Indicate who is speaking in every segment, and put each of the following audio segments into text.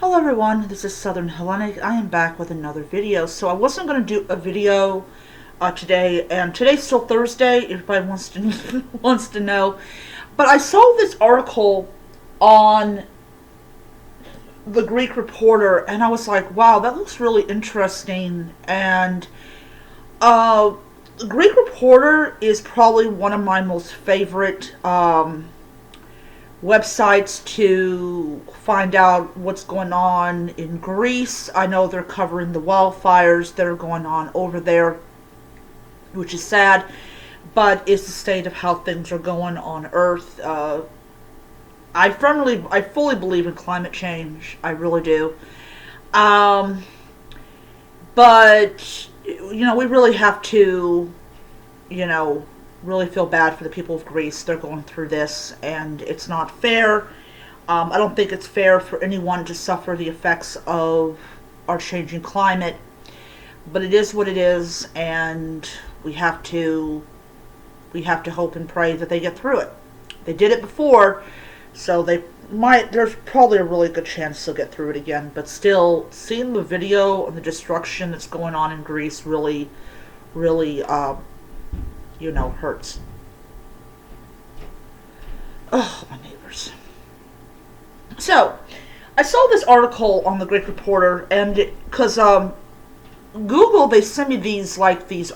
Speaker 1: Hello everyone, this is Southern Hellenic. I am back with another video. So I wasn't going to do a video today, and today's still Thursday. Everybody wants to wants to know, but I saw this article on the Greek Reporter, and I was like, wow, that looks really interesting. And the Greek Reporter is probably one of my most favorite websites to find out what's going on in Greece. I know they're covering the wildfires that are going on over there, which is sad, but it's the state of how things are going on Earth. I fully believe in climate change. I really do. But we really have to, really feel bad for the people of Greece. They're going through this, and it's not fair. I don't think it's fair for anyone to suffer the effects of our changing climate, but it is what it is, and we have to hope and pray that they get through it. They did it before, so there's probably a really good chance they'll get through it again. But still, seeing the video and the destruction that's going on in Greece really hurts. Oh, my neighbors. So, I saw this article on the Greek Reporter, and because Google, they send me these little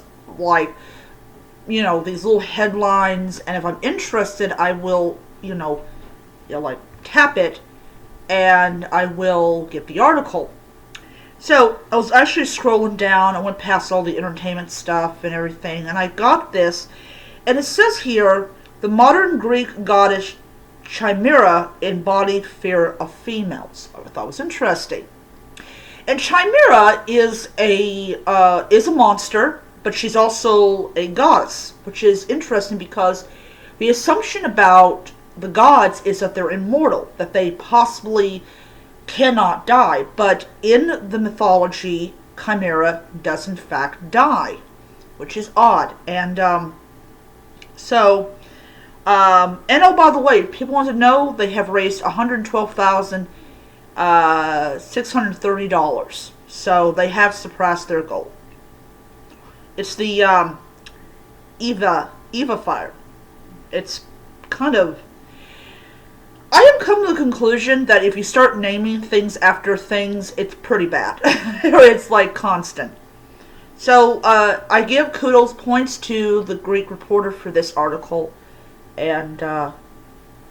Speaker 1: headlines, and if I'm interested, I will, tap it, and I will get the article. So, I was actually scrolling down. I went past all the entertainment stuff and everything, and I got this. And it says here, the modern Greek goddess Chimera embodied fear of females. I thought it was interesting. And Chimera is a monster, but she's also a goddess, which is interesting because the assumption about the gods is that they're immortal, that they possibly cannot die, but in the mythology, Chimera does in fact die, which is odd. And and oh, by the way, people want to know, they have raised $112,630, so they have surpassed their goal. It's the Eva fire. It's kind of, I have come to the conclusion that if you start naming things after things, it's pretty bad. Or it's like constant. So I give kudos points to the Greek Reporter for this article. And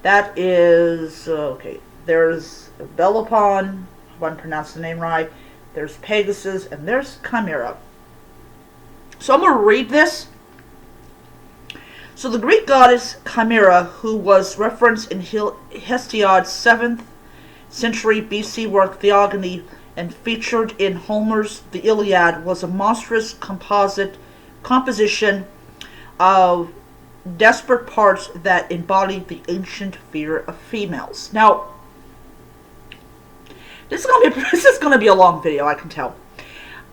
Speaker 1: that is, okay, there's Belopon, if I pronounce the name right, there's Pegasus, and there's Chimera. So I'm going to read this. So the Greek goddess Chimera, who was referenced in Hesiod's 7th century BC work Theogony and featured in Homer's The Iliad, was a monstrous composition of desperate parts that embodied the ancient fear of females. Now, this is going to be a long video, I can tell.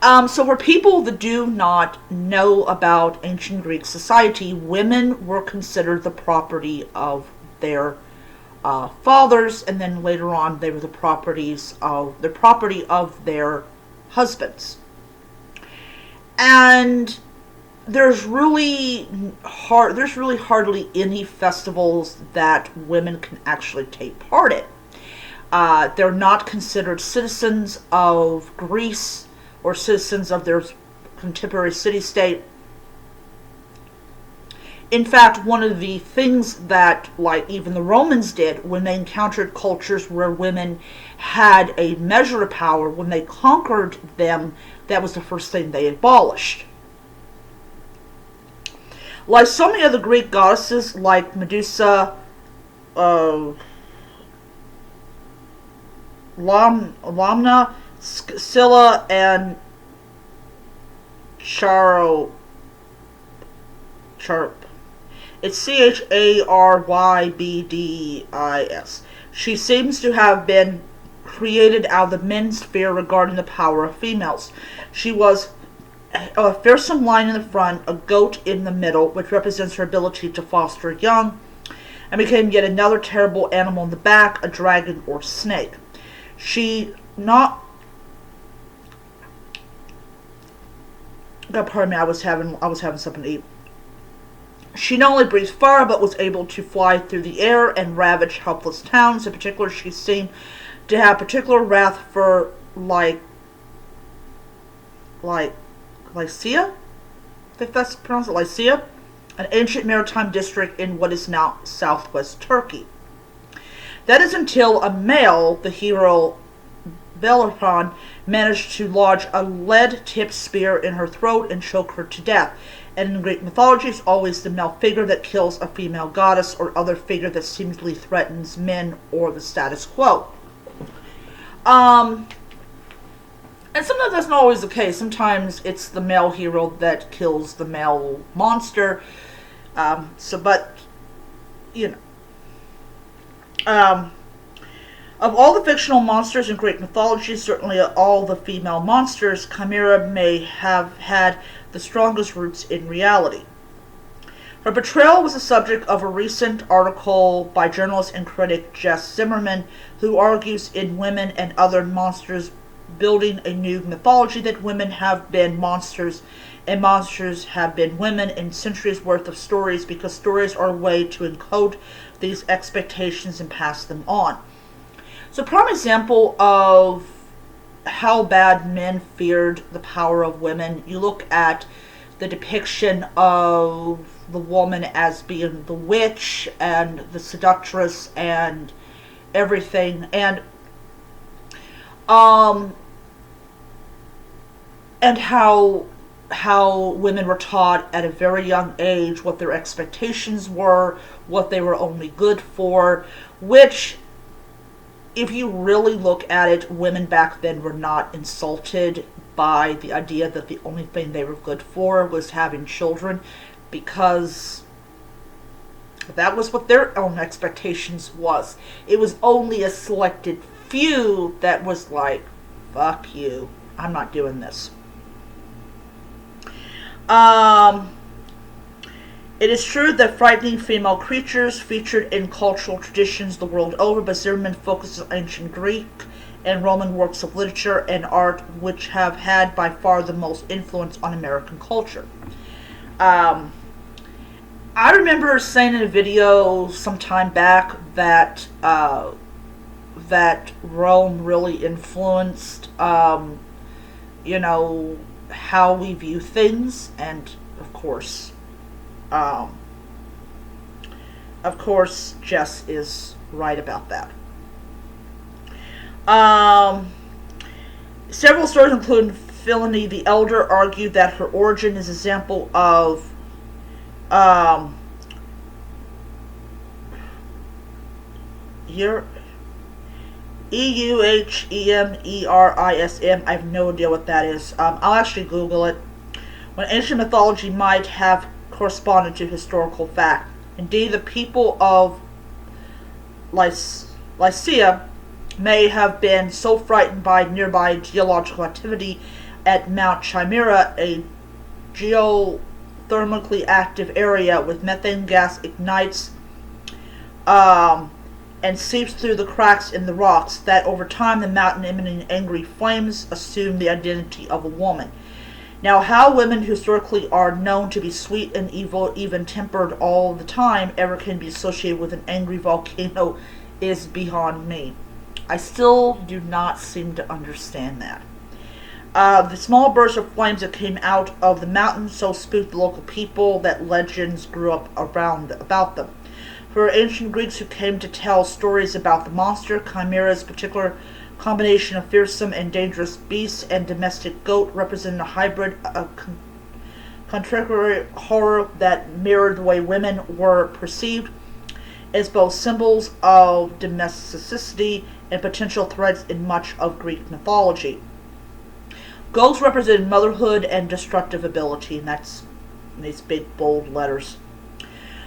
Speaker 1: So for people that do not know about ancient Greek society, women were considered the property of their fathers, and then later on they were the property of their husbands. And there's really hardly any festivals that women can actually take part in. They're not considered citizens of Greece or citizens of their contemporary city-state. In fact, one of the things that, even the Romans did when they encountered cultures where women had a measure of power, when they conquered them, that was the first thing they abolished. Like so many other Greek goddesses, like Medusa, Lamna, Scylla, and Charp. It's Charbydis. She seems to have been created out of the men's fear regarding the power of females. She was a fearsome lion in the front, a goat in the middle, which represents her ability to foster young, and became yet another terrible animal in the back, a dragon or snake. She not pardon me, I was having something to eat. She not only breathed fire, but was able to fly through the air and ravage helpless towns. In particular, she seemed to have particular wrath for Lycia, I think that's pronounced Lycia, an ancient maritime district in what is now southwest Turkey. That is until a male, the hero Bellerophon, managed to lodge a lead-tipped spear in her throat and choke her to death. And in Greek mythology, it's always the male figure that kills a female goddess or other figure that seemingly threatens men or the status quo. And sometimes that's not always the case. Sometimes it's the male hero that kills the male monster. But, you know. Of all the fictional monsters in Greek mythology, certainly all the female monsters, Chimera may have had the strongest roots in reality. Her portrayal was the subject of a recent article by journalist and critic Jess Zimmerman, who argues in Women and Other Monsters, Building a New Mythology, that women have been monsters and monsters have been women in centuries worth of stories, because stories are a way to encode these expectations and pass them on. So a prime example of how bad men feared the power of women, you look at the depiction of the woman as being the witch and the seductress and everything, and how women were taught at a very young age what their expectations were, what they were only good for, which, if you really look at it, women back then were not insulted by the idea that the only thing they were good for was having children, because that was what their own expectations was. It was only a selected few that was like, fuck you, I'm not doing this. It is true that frightening female creatures featured in cultural traditions the world over, but Zimmerman focuses on ancient Greek and Roman works of literature and art, which have had by far the most influence on American culture. I remember saying in a video some time back that that Rome really influenced, how we view things, and of course, Jess is right about that. Several stories, including Philony the Elder, argue that her origin is an example of Euhemerism. I have no idea what that is. I'll actually Google it. When ancient mythology might have corresponded to historical fact. Indeed, the people of Lycia may have been so frightened by nearby geological activity at Mount Chimera, a geothermically active area with methane gas ignites and seeps through the cracks in the rocks, that over time the mountain emitting angry flames assumed the identity of a woman. Now, how women historically are known to be sweet and evil, even-tempered all the time, ever can be associated with an angry volcano is beyond me. I still do not seem to understand that. The small bursts of flames that came out of the mountain so spooked the local people that legends grew up about them. For ancient Greeks who came to tell stories about the monster, Chimera's particular combination of fearsome and dangerous beasts and domestic goat represented a hybrid, contemporary horror that mirrored the way women were perceived as both symbols of domesticity and potential threats in much of Greek mythology. Goats represented motherhood and destructive ability, and that's in these big bold letters.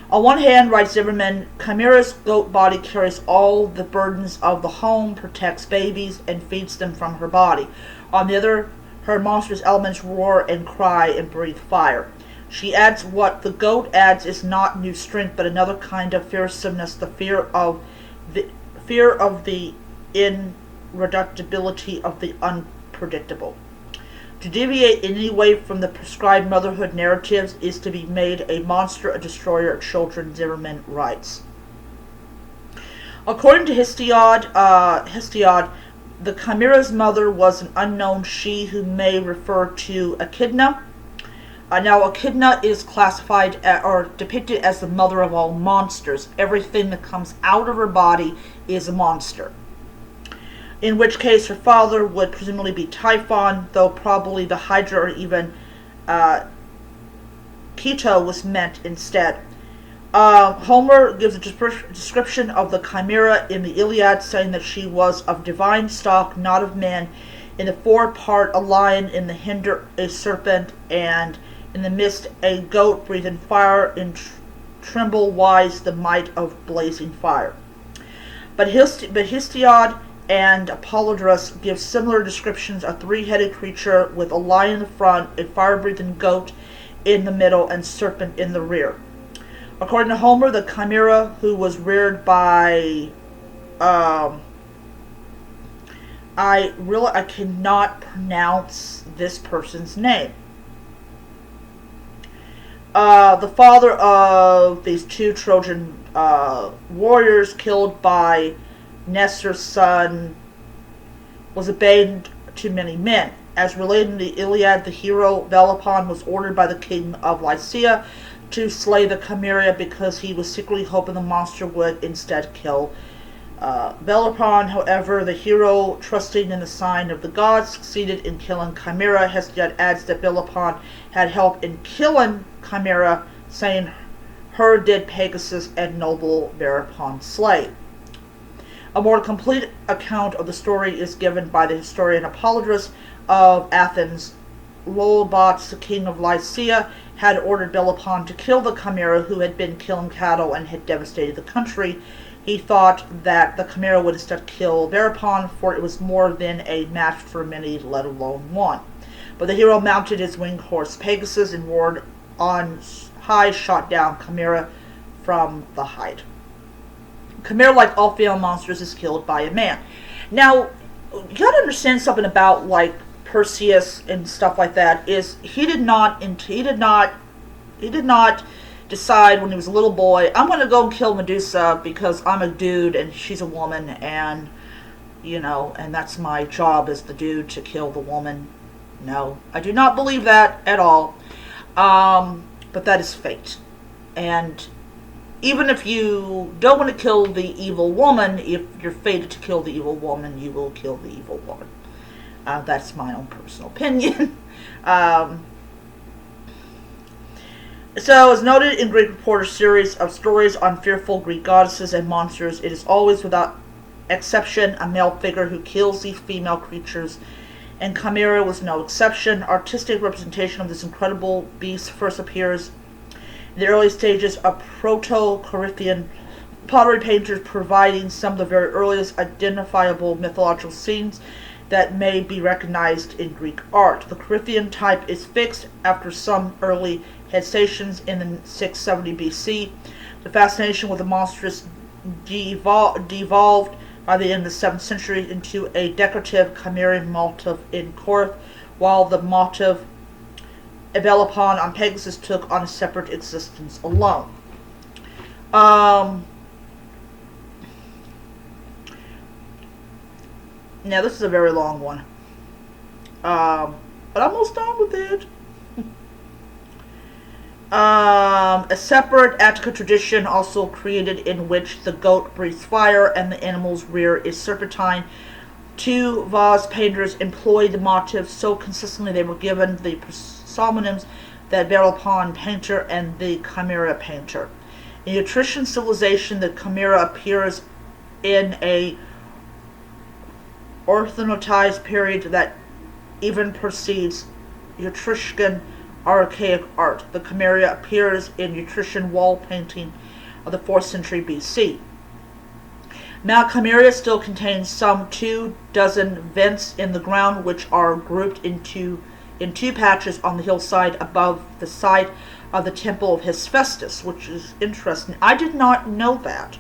Speaker 1: On one hand, writes Zimmerman, Chimera's goat body carries all the burdens of the home, protects babies, and feeds them from her body. On the other, her monstrous elements roar and cry and breathe fire. She adds what the goat adds is not new strength, but another kind of fearsomeness, the fear of the reductibility of the unpredictable. To deviate in any way from the prescribed motherhood narratives is to be made a monster, a destroyer of children, Zimmerman writes. According to Hesiod, the Chimera's mother was an unknown she who may refer to Echidna. Now, Echidna is classified or depicted as the mother of all monsters. Everything that comes out of her body is a monster. In which case, her father would presumably be Typhon, though probably the Hydra or even Keto was meant instead. Homer gives a description of the Chimera in the Iliad, saying that she was of divine stock, not of man. In the forepart, a lion; in the hinder, a serpent; and in the midst, a goat breathing fire; in tremble wise the might of blazing fire. But Hesiod and Apollodorus give similar descriptions: a three-headed creature with a lion in the front, a fire-breathing goat in the middle, and serpent in the rear. According to Homer, the Chimera, who was reared by I cannot pronounce this person's name. The father of these two Trojan warriors killed by Nestor's son was obeyed to many men. As related in the Iliad, the hero Belopon was ordered by the king of Lycia to slay the Chimera because he was secretly hoping the monster would instead kill Belopon. However, the hero, trusting in the sign of the gods, succeeded in killing Chimera. Hesiod adds that Belopon had help in killing Chimera, saying, "Her did Pegasus and noble thereupon slay." A more complete account of the story is given by the historian Apollodorus of Athens. Lolobos, the king of Lycia, had ordered Belopon to kill the Chimera, who had been killing cattle and had devastated the country. He thought that the Chimera would instead kill Belopon, for it was more than a match for many, let alone one. But the hero mounted his winged horse Pegasus and roared on high, shot down Chimera from the height. Chimera, like all female monsters, is killed by a man. Now, you gotta understand something about like Perseus and stuff like that. Is he did not decide when he was a little boy, I'm gonna go and kill Medusa because I'm a dude and she's a woman, and and that's my job as the dude to kill the woman. No, I do not believe that at all. But that is fate. And even if you don't want to kill the evil woman, if you're fated to kill the evil woman, you will kill the evil woman. That's my own personal opinion. So, as noted in Greek Reporter's series of stories on fearful Greek goddesses and monsters, it is always, without exception, a male figure who kills these female creatures, and Chimera was no exception. Artistic representation of this incredible beast first appears in the early stages of Proto-Corinthian pottery painters, providing some of the very earliest identifiable mythological scenes that may be recognized in Greek art. The Corinthian type is fixed after some early head stations in the 670 BC. The fascination with the monstrous devolved by the end of the 7th century into a decorative Chimerian motif in Corinth, while the motif Belopon on Pegasus took on a separate existence alone. Now, this is a very long one, but I'm almost done with it. A separate Attica tradition also created in which the goat breathes fire and the animal's rear is serpentine. Two vase painters employed the motifs so consistently they were given the pseudonyms that Belopon painter and the Chimera painter. In Etruscan civilization, the Chimera appears in a orthodontized period that even precedes Etruscan archaic art. The Chimera appears in Etruscan wall painting of the 4th century BC. Mount Chimera still contains some 24 vents in the ground, which are grouped in two patches on the hillside above the site of the temple of Hephaestus, which is interesting. I did not know that.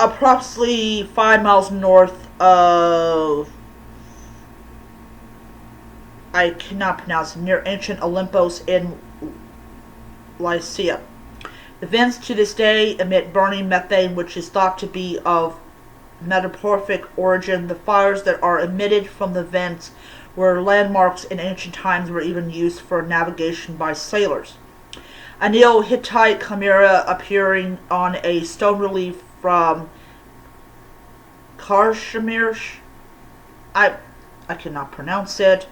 Speaker 1: Approximately 5 miles north uh, I cannot pronounce it, near ancient Olympos in Lycia. The vents to this day emit burning methane, which is thought to be of metamorphic origin. The fires that are emitted from the vents were landmarks in ancient times, were even used for navigation by sailors. A Neo-Hittite chimera appearing on a stone relief from Kashmir, I cannot pronounce it,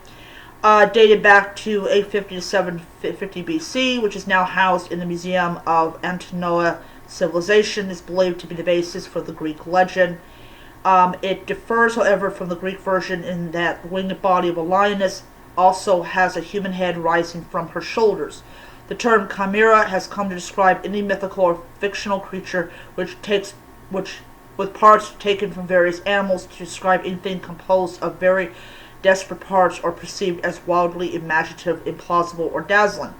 Speaker 1: dated back to 850 to 750 BC, which is now housed in the Museum of Antinoa Civilization, is believed to be the basis for the Greek legend. It differs, however, from the Greek version in that the winged body of a lioness also has a human head rising from her shoulders. The term chimera has come to describe any mythical or fictional creature with parts taken from various animals, to describe anything composed of very desperate parts or perceived as wildly imaginative, implausible, or dazzling.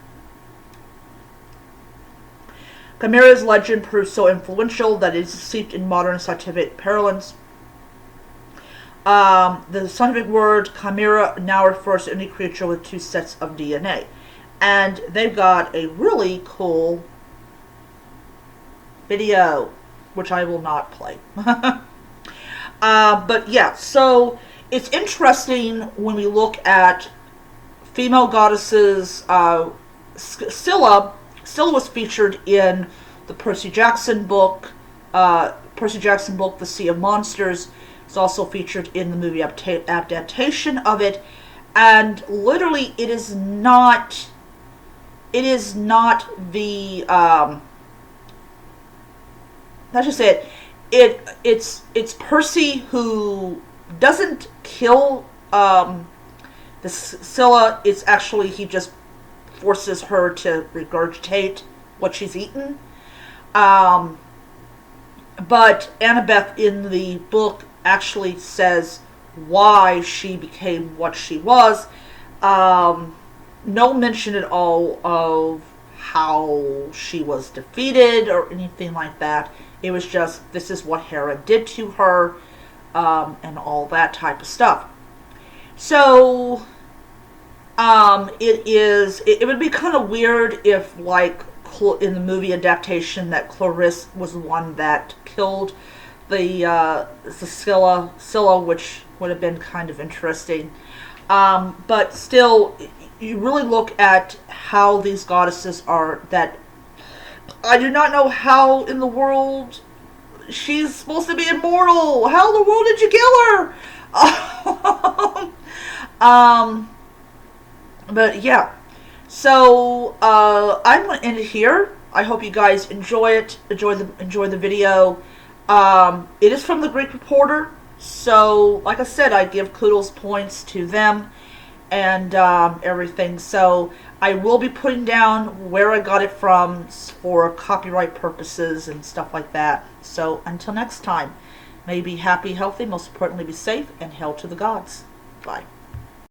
Speaker 1: Chimera's legend proved so influential that it is steeped in modern scientific parlance. The scientific word chimera now refers to any creature with two sets of DNA. And they've got a really cool video, which I will not play. But yeah, so it's interesting when we look at female goddesses. Scylla was featured in the Percy Jackson book. The Sea of Monsters. It's also featured in the movie adaptation of it. And literally, it is not the let's just say it's Percy who doesn't kill the Scylla. It's actually, he just forces her to regurgitate what she's eaten. But Annabeth in the book actually says why she became what she was. No mention at all of how she was defeated or anything like that. It was just, this is what Hera did to her, and all that type of stuff. So, it would be kind of weird if, like, in the movie adaptation, that Clarisse was the one that killed the Scylla, which would have been kind of interesting. But still, you really look at how these goddesses are, that I do not know how in the world she's supposed to be immortal. How in the world did you kill her? But yeah, so I'm going to end it here. I hope you guys enjoy the video. It is from the Greek Reporter, so like I said, I give kudos points to them and everything. So I will be putting down where I got it from for copyright purposes and stuff like that. So until next time, may you be happy, healthy, most importantly be safe, and hail to the gods. Bye.